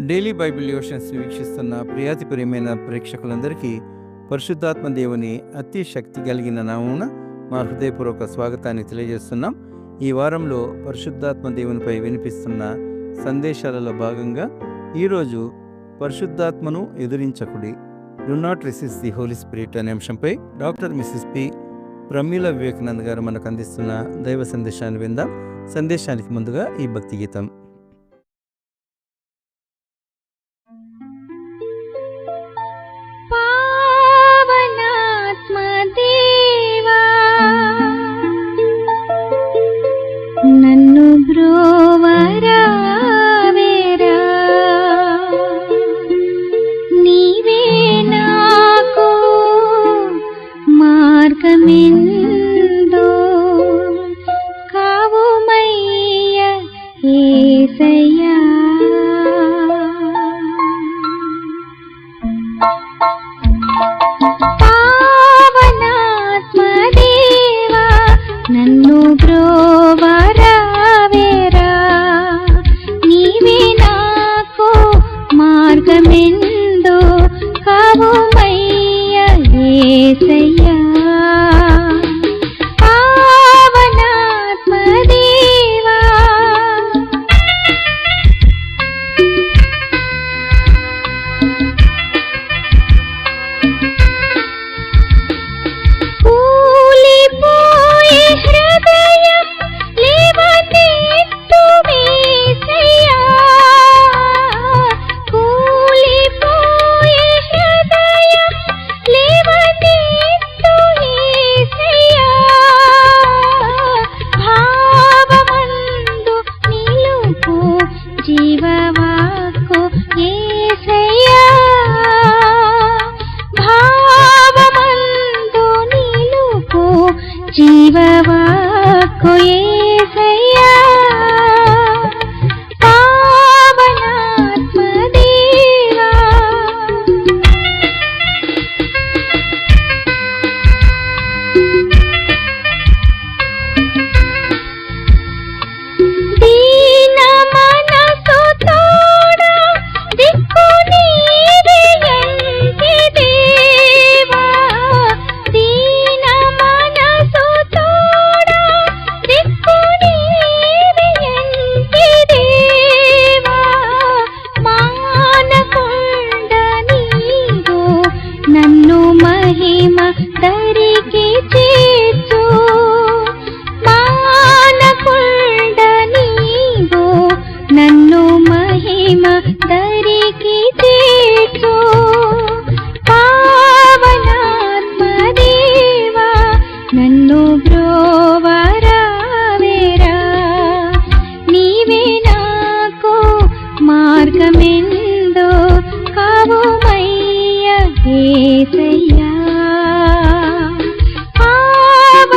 Daily Bible devotions వీక్షిస్తున్న ప్రియాతి ప్రియమైన ప్రేక్షకులందరికీ పరిశుద్ధాత్మ దేవుని అతి శక్తి కలిగిన నామమున మా హృదయపూర్వక స్వాగతాన్ని తెలియజేస్తున్నాం. ఈ వారంలో పరిశుద్ధాత్మ దేవునిపై వినిపిస్తున్న సందేశాలలో భాగంగా ఈరోజు పరిశుద్ధాత్మను ఎదిరించకుడి, do not resist the holy spirit అనే అంశంపై doctor Mrs P Pramila Vivekanand garu మనకు అందిస్తున్న దైవ సందేశాన్ని విందాం. సందేశానికి ముందుగా ఈ భక్తి గీతం. నన్ను బ్రోవరా వేరా, నీవే నాకు మార్గమెందో కావుమయ్య యేసయ్యా. పావనాత్మదేవా నన్ను బ్రోవరా వేరా, నీవే నాకు మార్గమెందో కావుమయ్య యేసయ్యా. పావనాత్మదేవా కూలిపోయే హృదయం లేవనెత్తు యేసయ్యా, కూలిపోయే హృదయం లేవనెత్తు యేసయ్యా. భావమందు నిలుపు జీవవాక్కు యేసయ్యా, భావమందు నిలుపు జీవవాక్కు యేసయ్యా. పావనాత్మదేవా దీన మనసు తోడా దిక్కు నీవే యంటి దేవా, దీన మనసు తోడా దిక్కు నీవే యంటి దేవా. మానకుండ నీవు నన్ను మహిమ దరికి చేర్చు, మానకుండ నీవు నన్ను మహిమ దరికి చేర్చు. పావనాత్మదేవా నన్ను బ్రోవరా వేరా, నీవే నాకు మార్గమెందో కావుమయ్య యేసయ్యా. పావనాత్మదేవా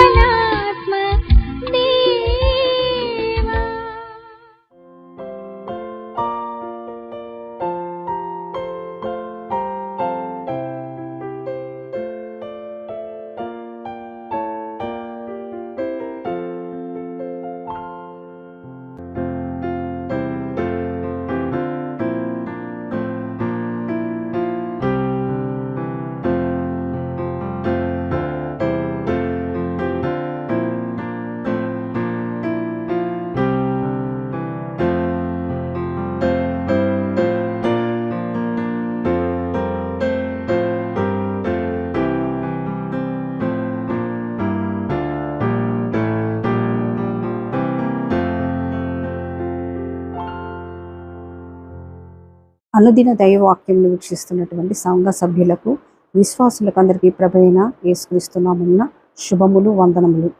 అనుదిన దైవవాక్యంను వీక్షిస్తున్నటువంటి సంఘ సభ్యులకు, విశ్వాసులకు అందరికీ ప్రభువైన యేసుక్రీస్తు నామమున శుభములు, వందనములు.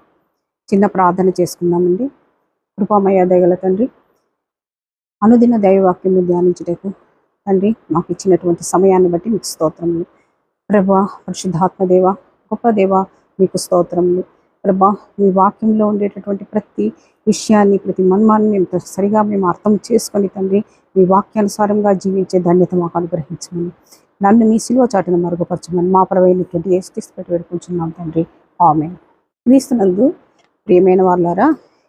చిన్న ప్రార్థన చేసుకుందామండి. కృపామయ దయగల తండ్రి, అనుదిన దైవవాక్యంను ధ్యానించుటకు తండ్రి మాకు ఇచ్చినటువంటి సమయాన్ని బట్టి మీకు స్తోత్రములు. ప్రభా, పరిశుద్ధాత్మదేవ, గొప్ప దేవ, మీకు స్తోత్రములు. ప్రభా, మీ వాక్యంలో ఉండేటటువంటి ప్రతి విషయాన్ని, ప్రతి మర్మాన్ని మేము సరిగా అర్థం చేసుకొని తండ్రి మీ వాక్యానుసారంగా జీవించే ధన్యత మాకు అనుగ్రహించమని, నన్ను మీ శిలువ చాటును మరుగుపరచమని మా ప్రభువైనటువంటి యేసుక్రీస్తు పేరిట వేడుకుంటున్నాం తండ్రి. ఆమేన్. క్రీస్తునందు ప్రియమైన వాళ్ళారా,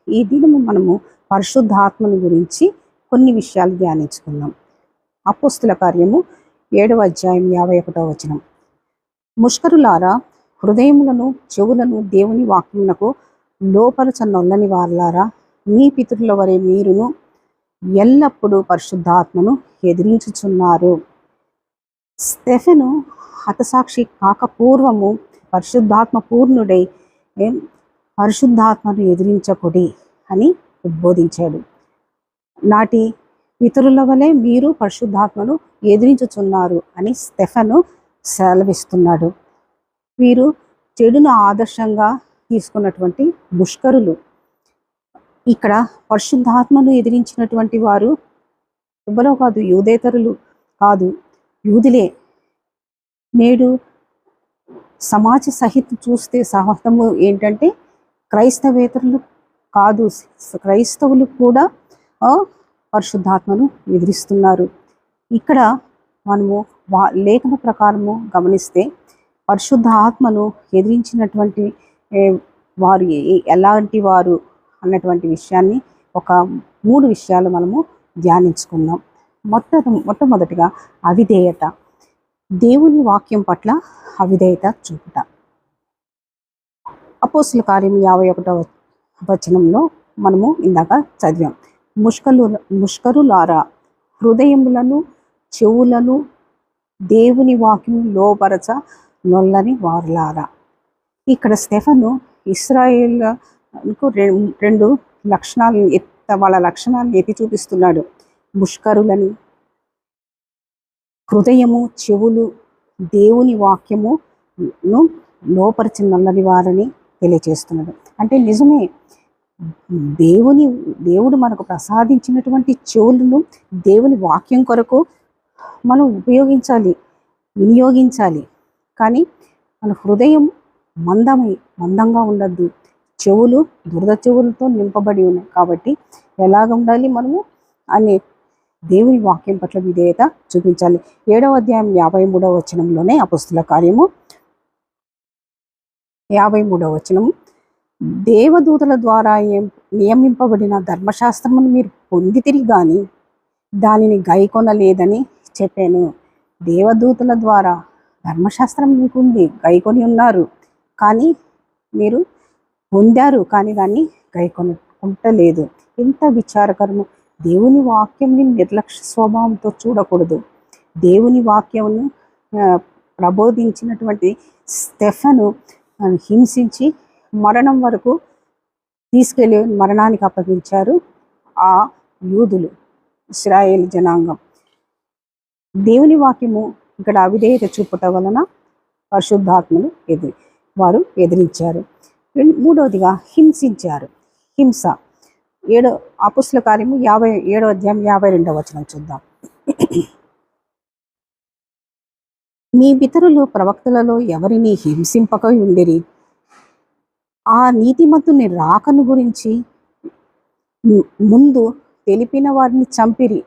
ఈ దినము మనము పరిశుద్ధాత్మను గురించి కొన్ని విషయాలు ధ్యానించుకుందాం. అపోస్తుల కార్యము 7వ అధ్యాయం 51వ వచనం. ముష్కరులారా, హృదయములను చెవులను దేవుని వాక్యమునకు లోపరచనొల్లని వారలారా, మీ పితరుల వలె మీరును ఎల్లప్పుడూ పరిశుద్ధాత్మను ఎదిరించుచున్నారు. స్టెఫెను హతసాక్షి కాకపూర్వము పరిశుద్ధాత్మ పూర్ణుడై పరిశుద్ధాత్మను ఎదిరించకుడి అని ఉద్బోధించాడు. నాటి పితరుల వలె మీరు పరిశుద్ధాత్మను ఎదిరించుచున్నారు అని స్టెఫెను సెలవిస్తున్నాడు. వీరు చెడును ఆదర్శంగా తీసుకున్నటువంటి ముష్కరులు. ఇక్కడ పరిశుద్ధాత్మను ఎదిరించినటువంటి వారు ఎవరో కాదు, యూదేతరులు కాదు, యూదులే. నేడు సమాజ సహిత చూస్తే సహతము ఏంటంటే క్రైస్తవేతరులు కాదు, క్రైస్తవులు కూడా పరిశుద్ధాత్మను ఎదిరిస్తున్నారు. ఇక్కడ మనము లేఖన ప్రకారము గమనిస్తే పరిశుద్ధ ఆత్మను ఎదిరించినటువంటి వారు ఎలాంటి వారు అన్నటువంటి విషయాన్ని ఒక 3 విషయాలు మనము ధ్యానించుకుందాం. మొట్టమొదటిగా అవిధేయత. దేవుని వాక్యం పట్ల అవిధేయత చూపుట. అపోస్తుల కార్యం 51వ వచనంలో మనము ఇందాక చదివాం. ముష్కరులారా, హృదయములను చెవులను దేవుని వాక్యం లోపరచ నొల్లని వారులారా. ఇక్కడ స్టెఫెను ఇశ్రాయేలుకు 2 లక్షణాలు వాళ్ళ లక్షణాలను ఎత్తి చూపిస్తున్నాడు. ముష్కరులని, హృదయము చెవులు దేవుని వాక్యమును లోపరిచి నొల్లని వారని తెలియచేస్తున్నాడు. అంటే నిజమే, దేవుడు మనకు ప్రసాదించినటువంటి చెవులను దేవుని వాక్యం కొరకు మనం వినియోగించాలి. కానీ మన హృదయం మందంగా ఉండద్దు. చెవులు దురద చెవులతో నింపబడి ఉన్నాయి. కాబట్టి ఎలాగ ఉండాలి మనము అనే దేవుని వాక్యం పట్ల విధేయత చూపించాలి. 7వ అధ్యాయం 53వ వచనంలోనే అపోస్తుల కార్యము 53వ వచనం, దేవదూతల ద్వారా నియమింపబడిన ధర్మశాస్త్రమును మీరు పొందితిరి గాని దానిని గైకొనలేదని చెప్పాను. దేవదూతల ద్వారా ధర్మశాస్త్రం మీకుంది, గైకొని ఉన్నారు, కానీ మీరు పొందారు, కానీ దాన్ని గైకొనలేదు. ఎంత విచారకరము. దేవుని వాక్యంని నిర్లక్ష్య స్వభావంతో చూడకూడదు. దేవుని వాక్యమును ప్రబోధించినటువంటి స్టెఫెను హింసించి మరణం వరకు తీసుకెళ్ళి మరణానికి అప్పగించారు ఆ యూదులు, ఇశ్రాయేల్ జనాంగం. దేవుని వాక్యము ఇక్కడ అవిధేయత చూపటం వలన పరిశుద్ధాత్మను వారు ఎదిరించారు. 3వదిగా హింసించారు. హింస. అపోస్తుల కార్యము 57వ అధ్యాయం 52వ వచనం చూద్దాం. మీ పితరులు ప్రవక్తలలో ఎవరిని హింసింపక ఉండిరి, ఆ నీతిమంతుని రాకను గురించి ముందు తెలిపిన వారిని చంపిరి.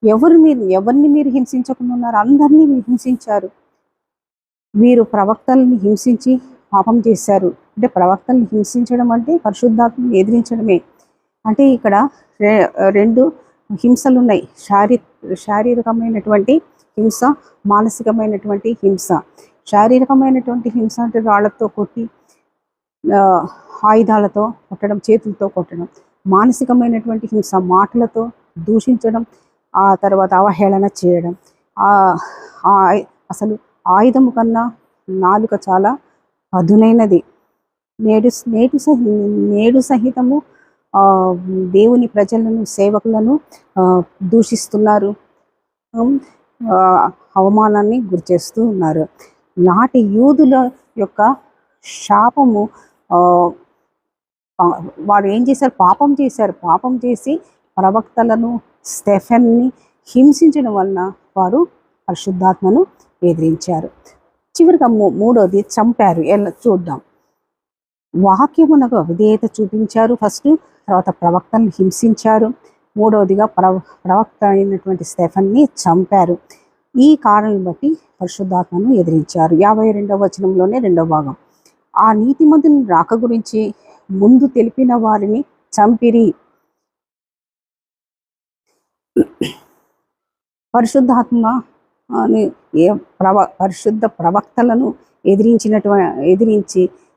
ఎవరిని మీరు హింసించకుండా ఉన్నారు? అందరినీ హింసించారు. వీరు ప్రవక్తలను హింసించి పాపం చేశారు. అంటే ప్రవక్తలను హింసించడం అంటే పరిశుద్ధాత్మను ఎదిరించడమే. అంటే ఇక్కడ 2 హింసలు ఉన్నాయి. శారీరకమైనటువంటి హింస, మానసికమైనటువంటి హింస. శారీరకమైనటువంటి హింస అంటే రాళ్లతో కొట్టి, ఆయుధాలతో కొట్టడం, చేతులతో కొట్టడం. మానసికమైనటువంటి హింస మాటలతో దూషించడం, ఆ తర్వాత అవహేళన చేయడం. అసలు ఆయుధము కన్నా నాలుక చాలా పదునైనది. నేడు సహితము దేవుని ప్రజలను, సేవకులను దూషిస్తున్నారు, అవమానాన్ని గురిచేస్తూ ఉన్నారు. నాటి యూదుల యొక్క శాపము, వారు ఏం చేశారు? పాపం చేసి ప్రవక్తలను, స్టెఫెన్ని హింసించడం వలన వారు పరిశుద్ధాత్మను ఎదిరించారు. చివరిగా 3వది చంపారు. చూద్దాం. వాక్యమునకు అవిధేయత చూపించారు ఫస్ట్, తర్వాత ప్రవక్తలను హింసించారు, 3వదిగా ప్రవక్త అయినటువంటి స్టెఫెన్ని చంపారు. ఈ కారణం బట్టి పరిశుద్ధాత్మను ఎదిరించారు. 52వ వచనంలోనే 2వ భాగం, ఆ నీతిమంతుని రాక గురించి ముందు తెలిపిన వారిని చంపిరి. పరిశుద్ధాత్మ అని పరిశుద్ధ ప్రవక్తలను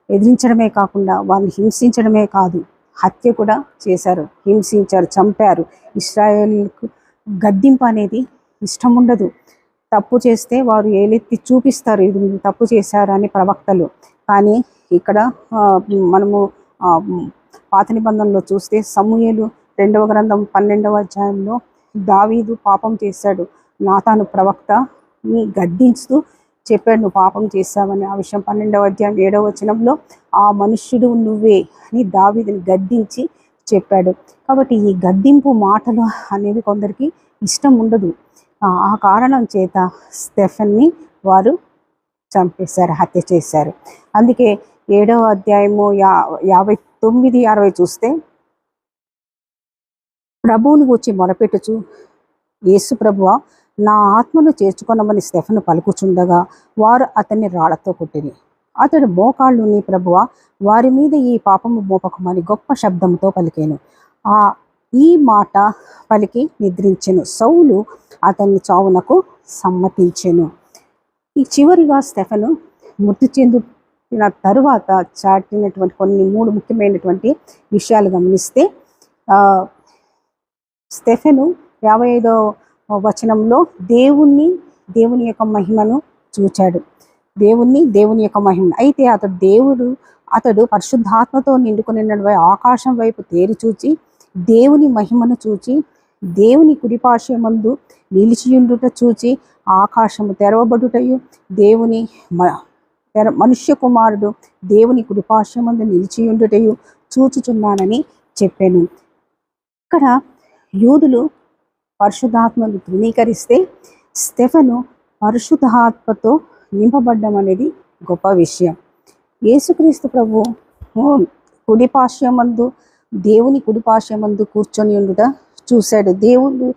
ఎదిరించడమే కాకుండా వారిని హింసించడమే కాదు, హత్య కూడా చేశారు, హింసించారు, చంపారు. ఇశ్రాయేలుకు గద్దింపు అనేది ఇష్టం ఉండదు. తప్పు చేస్తే వారు ఏలెత్తి చూపిస్తారు, ఇది మీరు తప్పు చేశారు అని ప్రవక్తలు. కానీ ఇక్కడ మనము పాత నిబంధనలో చూస్తే సమూయేలు 2వ గ్రంథం 12వ అధ్యాయంలో దావీదు పాపం చేశాడు. నాతాను ప్రవక్త గద్దించుతూ చెప్పాడు, నువ్వు పాపం చేశావని. ఆ విషయం 12వ అధ్యాయం 7వ వచనంలో ఆ మనుష్యుడు నువ్వే అని దావీదుని గద్దించి చెప్పాడు. కాబట్టి ఈ గద్దింపు మాటలు అనేవి కొందరికి ఇష్టం ఉండదు. ఆ కారణం చేత స్టెఫెన్ని వారు చంపేశారు, హత్య చేశారు. అందుకే 7వ అధ్యాయము 59-60 చూస్తే, ప్రభువును వచ్చి మొరపెట్టుచు, యేసు ప్రభువా, నా ఆత్మను చేర్చుకొనమని స్టెఫెను పలుకుచుండగా వారు అతన్ని రాళ్లతో కొట్టిరి. అతడు మోకాళ్ళు, నీ ప్రభువా, వారి మీద ఈ పాపము మోపకమని గొప్ప శబ్దంతో పలికాను. ఈ మాట పలికి నిద్రించెను. సౌలు అతన్ని చావునకు సమ్మతించెను. ఈ చివరిగా స్టెఫెను మృతి చెందిన తరువాత చాటినటువంటి కొన్ని 3 ముఖ్యమైనటువంటి విషయాలు గమనిస్తే, స్టెఫెను 55వ వచనంలో దేవుని యొక్క మహిమను చూచాడు. దేవుని యొక్క మహిమను. అయితే అతడు పరిశుద్ధాత్మతో నిండుకుని ఆకాశం వైపు తేరి చూచి దేవుని మహిమను చూచి, దేవుని కుడిపార్శ్వమందు నిలిచియుండుట చూచి, ఆకాశము తెరవబడుటయు మనుష్య కుమారుడు దేవుని కుడిపార్శ్వమందు నిలిచియుండుటయు చూచుచున్నానని చెప్పాను. ఇక్కడ యూదులు పరిశుద్ధాత్మను తృణీకరిస్తే, స్టెఫెను పరిశుద్ధాత్మతో నింపబడ్డం అనేది గొప్ప విషయం. యేసుక్రీస్తు ప్రభు దేవుని కుడిపార్శ్వమందు కూర్చొని ఉండుట చూశాడు. దేవుని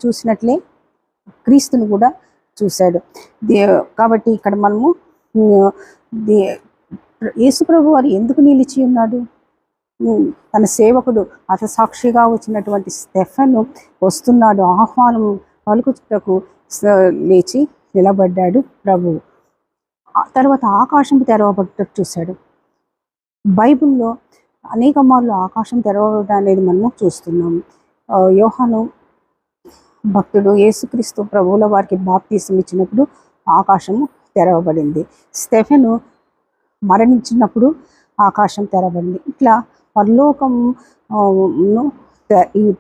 చూసినట్లే క్రీస్తుని కూడా చూశాడు. కాబట్టి ఇక్కడ మనము యేసు ప్రభు వారు ఎందుకు నిలిచి ఉన్నాడు? తన సేవకుడు హతసాక్షిగా వచ్చినటువంటి స్టెఫెను వస్తున్నాడు, ఆహ్వానం పలుకుటకు లేచి నిలబడ్డాడు ప్రభువు. తర్వాత ఆకాశం తెరవబడ్డట్టు చూశాడు. బైబిల్లో అనేక మార్లు ఆకాశం తెరవబడడం అనేది మనము చూస్తున్నాము. యోహాను భక్తుడు యేసుక్రీస్తు ప్రభువుల వారికి బాప్తీసం ఇచ్చినప్పుడు ఆకాశము తెరవబడింది. స్టెఫెను మరణించినప్పుడు ఆకాశం తెరవబడింది. ఇట్లా పరలోకమును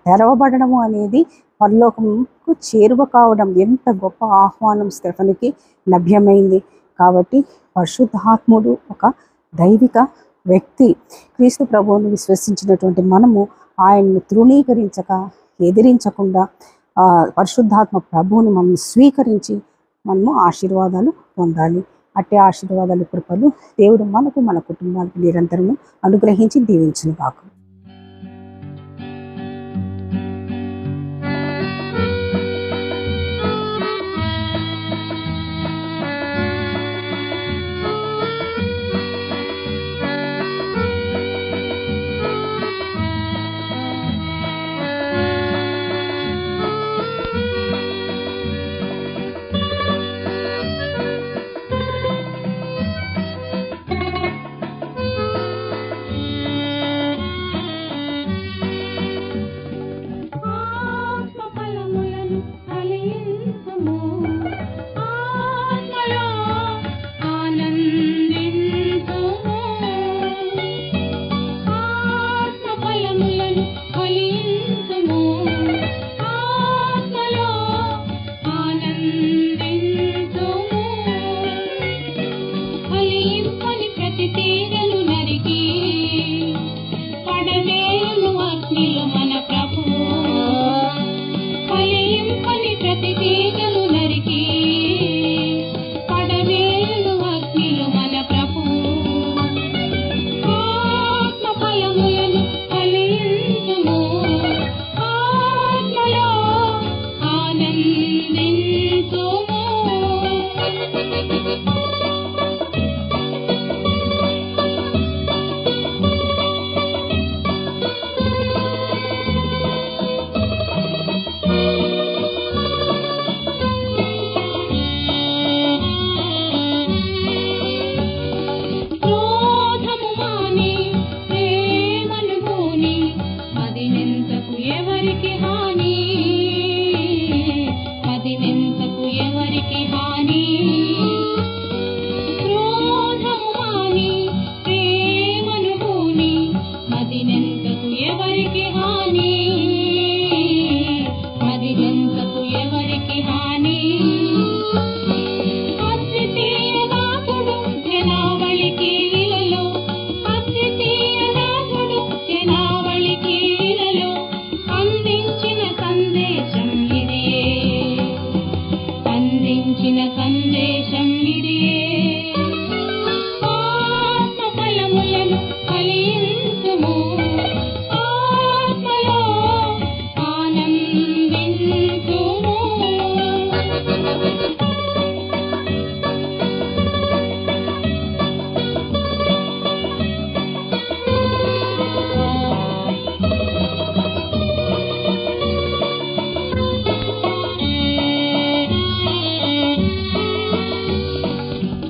తెరవబడము అనేది పరలోకంకు చేరువ కావడం, ఎంత గొప్ప ఆహ్వానం స్టెఫెనుకి లభ్యమైంది. కాబట్టి పరిశుద్ధాత్ముడు ఒక దైవిక వ్యక్తి. క్రీస్తు ప్రభువును విశ్వసించినటువంటి మనము ఆయన్ను తృణీకరించక, ఎదిరించకుండా పరిశుద్ధాత్మ ప్రభువుని మనం స్వీకరించి మనము ఆశీర్వాదాలు పొందాలి. అట్టే ఆశీర్వాదాలు, కృపలు దేవుడు మనకు, మన కుటుంబాలకు నిరంతరము అనుగ్రహించి దీవించును గాక. ఎవరికి హాని క్రోధము మాని ప్రేమను పూని మదినెంతకు ఎవరికి హాని మదినెంతకు ఎవరికి హాని అద్వితీయ నాథుడు జనావళికి ఇలలో అద్వితీయ నాథుడు జనావళికి ఇలలో అందించిన సందేశం ఇదియే అందించిన సందేశం ఇదియే ఆత్మ ఫలములను ఫలించుము ఆత్మలో ఆనందించుము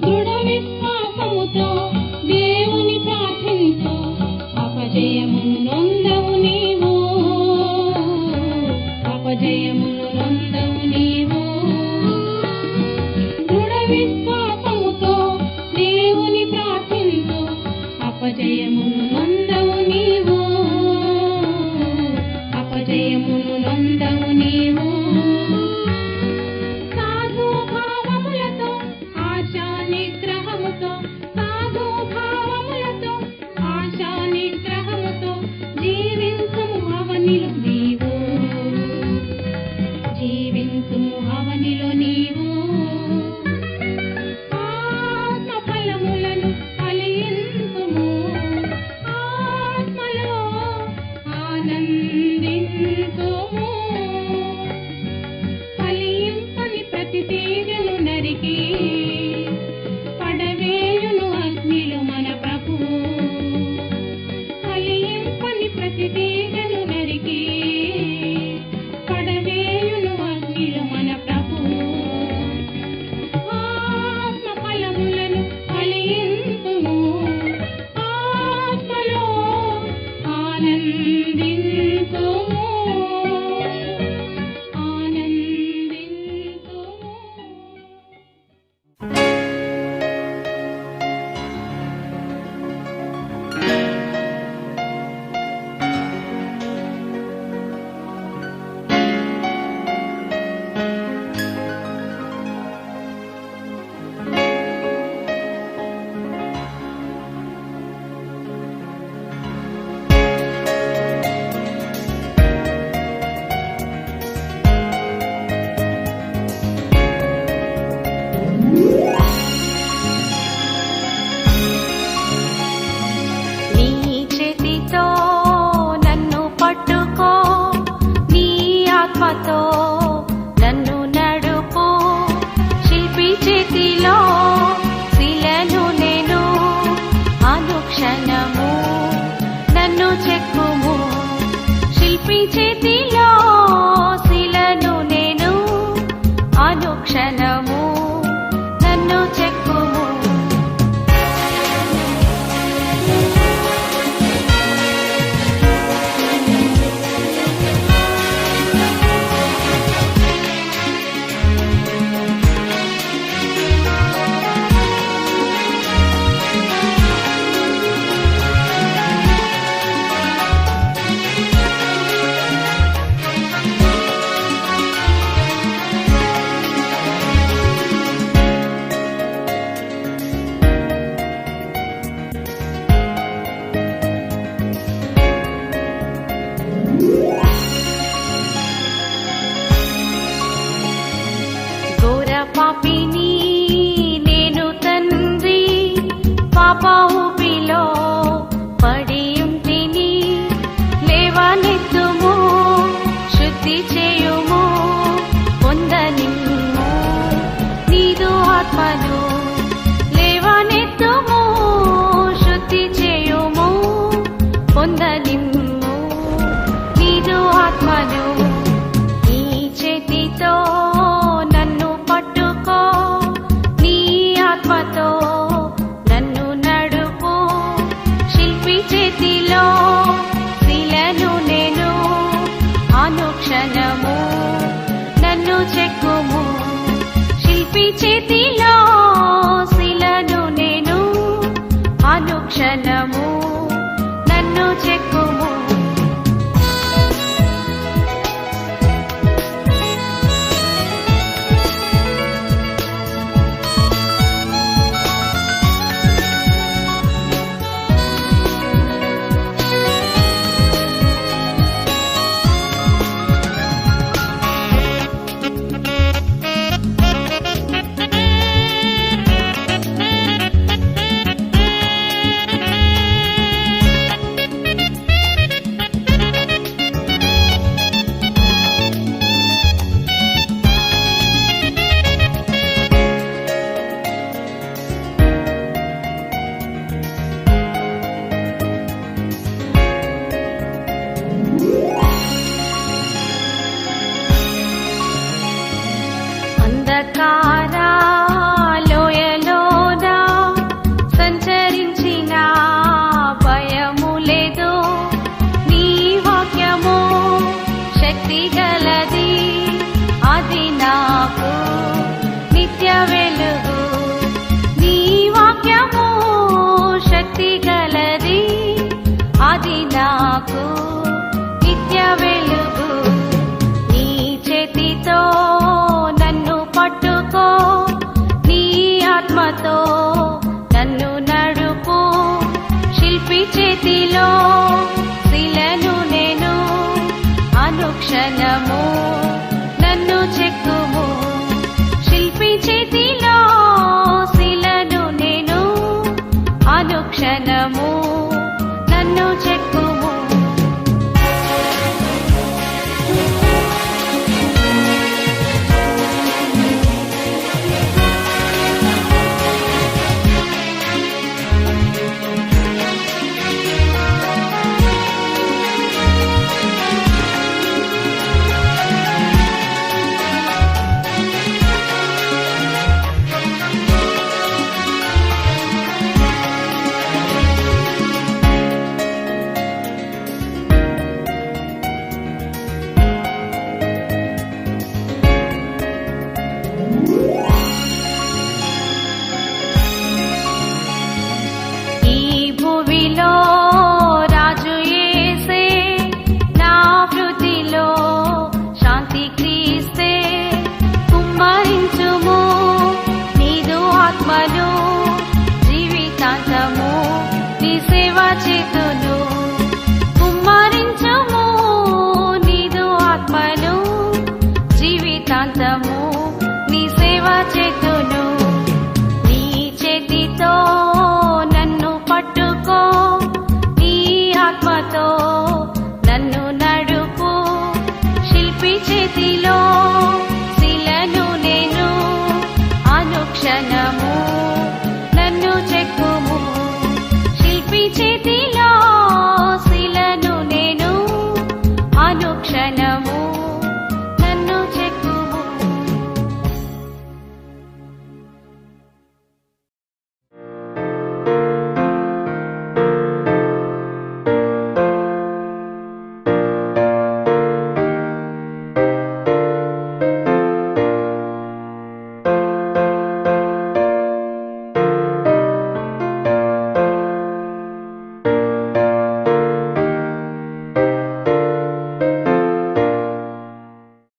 దృఢ విశ్వాసముతో దేవుని ప్రార్థించు అపజయమును నొందవు నీవు అపజయమును నొందవు నీవు దృఢ విశ్వాసముతో దేవుని ప్రార్థించు అపజయమును నొందవు నీవు అపజయమును నొందవు నీవు సాధు భావములతో ఆశా నిగ్రహముతో సాధు భావములతో ఆశా నిగ్రహముతో జీవించుము అవనిలో నీవు జీవించుము అవనిలో నీవు ఆత్మ ఫలములను ఫలించుము ఆత్మలో ఆనందించుము ఫలింపని ప్రతి తీగను నరికి పడవేయును అగ్నిలో మన ప్రభువు ఫలింపని ప్రతి తీగను నరికి పడవేయును అగ్నిలో మన ప్రభువు ఆత్మ ఫలములను ఫలించుము ఆత్మలో ఆనందించుము ఆనందించుము నీ చేతితో నన్ను పట్టుకో నీ ఆత్మతో నన్ను నడుపు శిల్పి చేతిలో శిలను నేను అనుక్షణము నన్ను చెక్కుము శిల్పి చేతిలో శిలను నేను అనుక్షణము నన్ను చెక్కుము ఘోర పాపిని నేను తండ్రి పాప ఊపిలో పడి ఉంటిని లేవనెత్తుము శుద్ధి చేయుము పొందనిమ్ము నీదు ఆత్మను లేవనెత్తుము శుద్ధి చేయుము పొందనిమ్ము నీదు ఆత్మను నీ చేతితో నన్ను పట్టుకో నీ చేతిలో శిలను నేను అనుక్షణము నన్ను చెక్కుము. అంధకారా